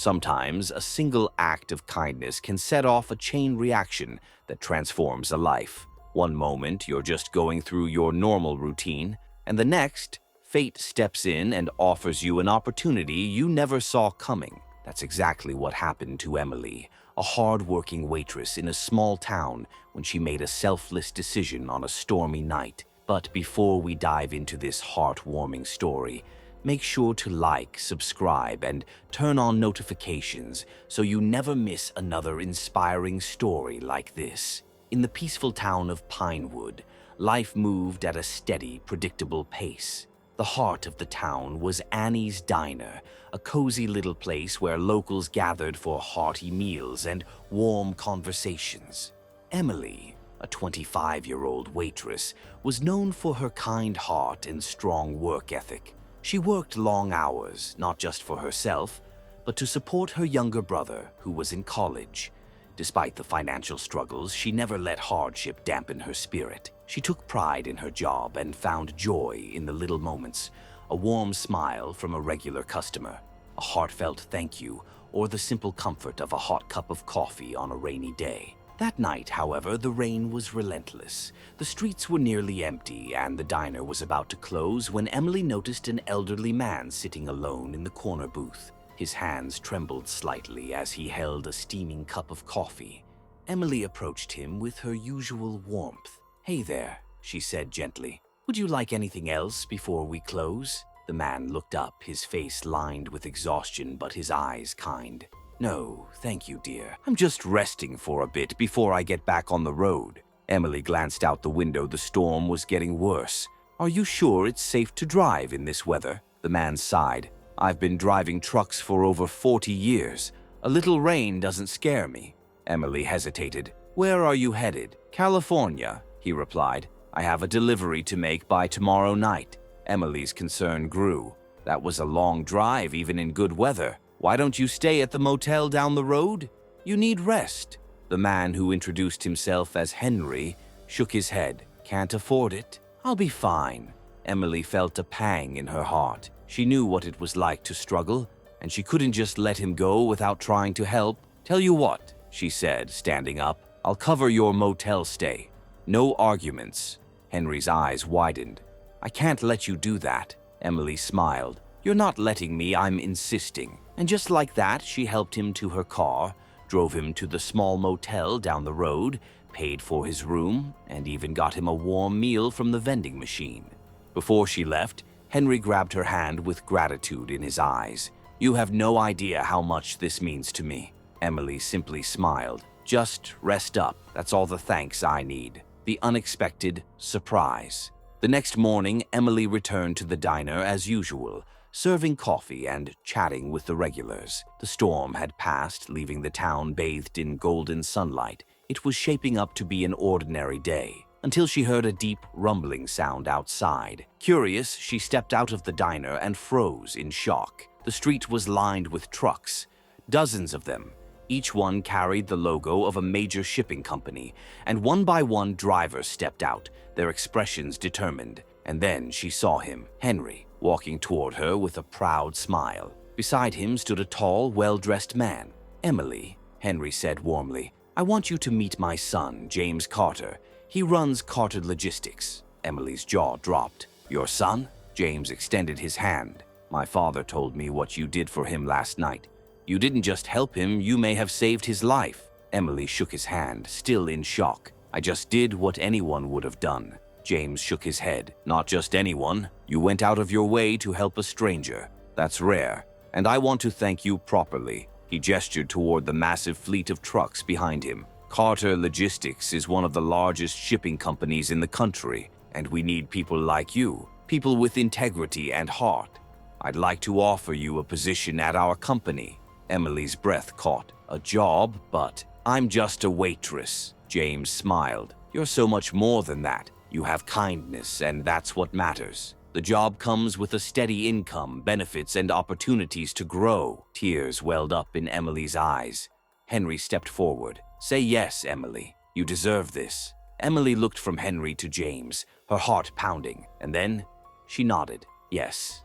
Sometimes a single act of kindness can set off a chain reaction that transforms a life. One moment you're just going through your normal routine, and the next, fate steps in and offers you an opportunity you never saw coming. That's exactly what happened to Emily, a hard-working waitress in a small town when she made a selfless decision on a stormy night. But before we dive into this heartwarming story, make sure to like, subscribe, and turn on notifications so you never miss another inspiring story like this. In the peaceful town of Pinewood, life moved at a steady, predictable pace. The heart of the town was Annie's Diner, a cozy little place where locals gathered for hearty meals and warm conversations. Emily, a 25-year-old waitress, was known for her kind heart and strong work ethic. She worked long hours, not just for herself, but to support her younger brother, who was in college. Despite the financial struggles, she never let hardship dampen her spirit. She took pride in her job and found joy in the little moments, a warm smile from a regular customer, a heartfelt thank you, or the simple comfort of a hot cup of coffee on a rainy day. That night, however, the rain was relentless. The streets were nearly empty, and the diner was about to close when Emily noticed an elderly man sitting alone in the corner booth. His hands trembled slightly as he held a steaming cup of coffee. Emily approached him with her usual warmth. "Hey there," she said gently. "Would you like anything else before we close?" The man looked up, his face lined with exhaustion but his eyes kind. "No, thank you, dear. I'm just resting for a bit before I get back on the road." Emily glanced out the window. The storm was getting worse. "Are you sure it's safe to drive in this weather?" The man sighed. "I've been driving trucks for over 40 years. A little rain doesn't scare me." Emily hesitated. "Where are you headed?" "California," he replied. "I have a delivery to make by tomorrow night." Emily's concern grew. That was a long drive, even in good weather. "Why don't you stay at the motel down the road? You need rest." The man, who introduced himself as Henry, shook his head. "Can't afford it. I'll be fine." Emily felt a pang in her heart. She knew what it was like to struggle, and she couldn't just let him go without trying to help. "Tell you what," she said, standing up. "I'll cover your motel stay. No arguments." Henry's eyes widened. "I can't let you do that." Emily smiled. "You're not letting me, I'm insisting." And just like that, she helped him to her car, drove him to the small motel down the road, paid for his room, and even got him a warm meal from the vending machine. Before she left, Henry grabbed her hand with gratitude in his eyes. "You have no idea how much this means to me." Emily simply smiled. "Just rest up. That's all the thanks I need." The unexpected surprise. The next morning, Emily returned to the diner as usual, serving coffee and chatting with the regulars. The storm had passed, leaving the town bathed in golden sunlight. It was shaping up to be an ordinary day, until she heard a deep rumbling sound outside. Curious, she stepped out of the diner and froze in shock. The street was lined with trucks, dozens of them. Each one carried the logo of a major shipping company, and one by one drivers stepped out, their expressions determined. And then she saw him, Henry, walking toward her with a proud smile. Beside him stood a tall, well-dressed man. "Emily," Henry said warmly, "I want you to meet my son, James Carter. He runs Carter Logistics." Emily's jaw dropped. "Your son?" James extended his hand. "My father told me what you did for him last night. You didn't just help him, you may have saved his life." Emily shook his hand, still in shock. "I just did what anyone would have done." James shook his head. "Not just anyone. You went out of your way to help a stranger. That's rare, and I want to thank you properly." He gestured toward the massive fleet of trucks behind him. "Carter Logistics is one of the largest shipping companies in the country, and we need people like you, people with integrity and heart. I'd like to offer you a position at our company." Emily's breath caught. "A job, but I'm just a waitress." James smiled. "You're so much more than that. You have kindness, and that's what matters. The job comes with a steady income, benefits, and opportunities to grow." Tears welled up in Emily's eyes. Henry stepped forward. "Say yes, Emily. You deserve this." Emily looked from Henry to James, her heart pounding, and then she nodded. Yes,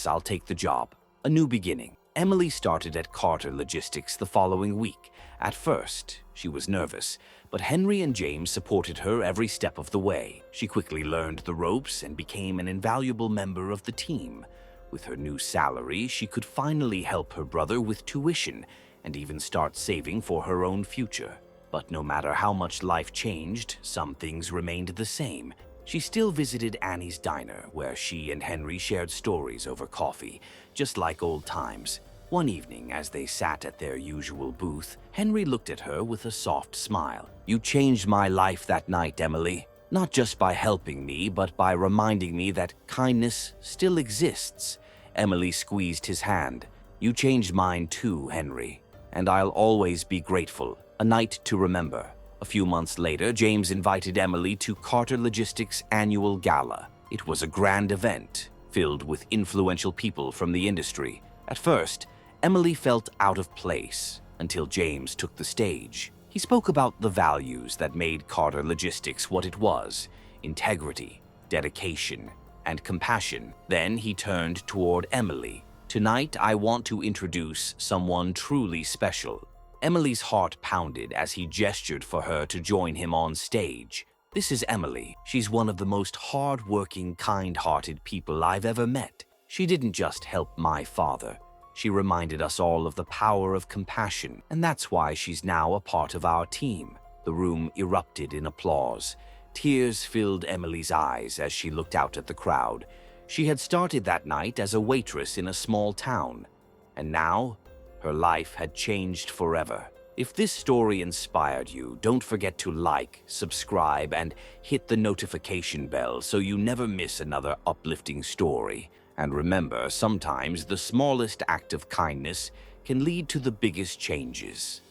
I'll take the job. A new beginning." Emily started at Carter Logistics the following week. At first, she was nervous, but Henry and James supported her every step of the way. She quickly learned the ropes and became an invaluable member of the team. With her new salary, she could finally help her brother with tuition and even start saving for her own future. But no matter how much life changed, some things remained the same. She still visited Annie's diner, where she and Henry shared stories over coffee, just like old times. One evening, as they sat at their usual booth, Henry looked at her with a soft smile. "You changed my life that night, Emily. Not just by helping me, but by reminding me that kindness still exists." Emily squeezed his hand. "You changed mine too, Henry, and I'll always be grateful." A night to remember. A few months later, James invited Emily to Carter Logistics' annual gala. It was a grand event, filled with influential people from the industry. At first, Emily felt out of place until James took the stage. He spoke about the values that made Carter Logistics what it was: integrity, dedication, and compassion. Then he turned toward Emily. "Tonight, I want to introduce someone truly special." Emily's heart pounded as he gestured for her to join him on stage. "This is Emily. She's one of the most hard-working, kind-hearted people I've ever met. She didn't just help my father. She reminded us all of the power of compassion, and that's why she's now a part of our team." The room erupted in applause. Tears filled Emily's eyes as she looked out at the crowd. She had started that night as a waitress in a small town, and now her life had changed forever. If this story inspired you, don't forget to like, subscribe, and hit the notification bell so you never miss another uplifting story. And remember, sometimes the smallest act of kindness can lead to the biggest changes.